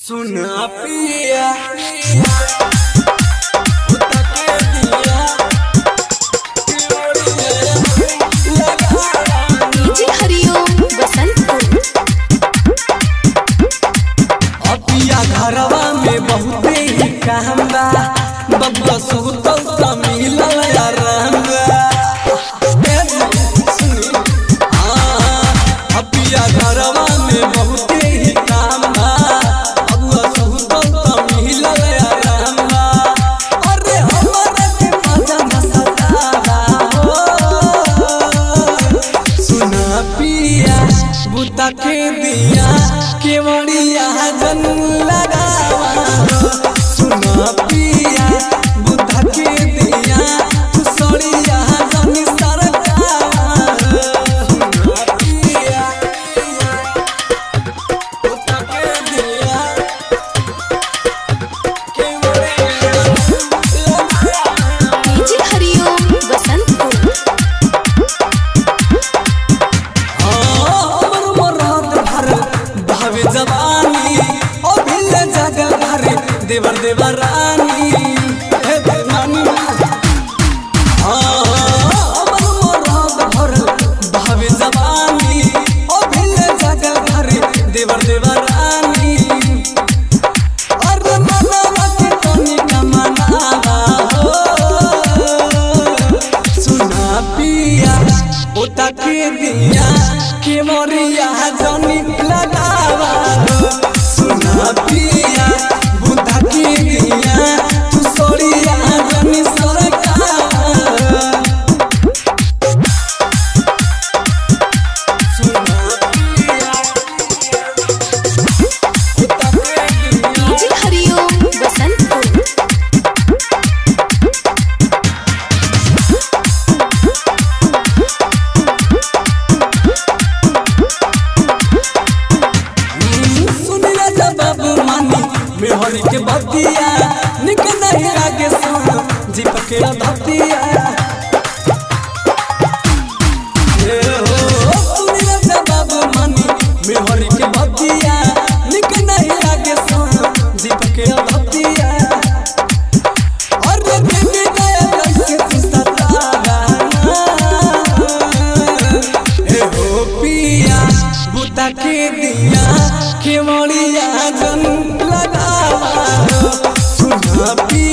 सुना पिया घरवा में बहुते ही काम बा बब्बा सुतो त मिलल आराम बा सुनी अपिया घरवा में बहुते ही काम बा बब्बा सुतो त मिलल आराम बा अरे हमरा के मजा न सतावा हो सुना पिया बुता के दिया केवड़िया जन्म लगावा सुना पिया बुद्धा के दिया तू सोड़िया जनी सरकावा सुना पिया बुद्धा के दिया केवड़िया डीजे हरिओम बसंतपुर जवानी ओ भिल जगल भरे देवर देवरानी हे देवानी भर भावे जवानी ओ भिल जगल भरे देवर देवरानी अरे मनवा के तनी कमनावा हो सुना पिया ओता के दिया के मोरिया जनी लगावा सुना पिया बुद्धा के दिया तू सोड़िया जनी सरकावा सुना पिया बुद्धा के दिया डीजे हरिओम बसंतपुर मेहरी के बतिया निक नहीं लागे सोना जीप के धतिया ए हो सुनिया से बाबू मानी मेहरी के बतिया निक नहीं लागे सोना जीप के धतिया अरे बेबी दया से तू सतावा ए हो पिया बुता के दिया के मोड़िया जन लगावा सुना पिया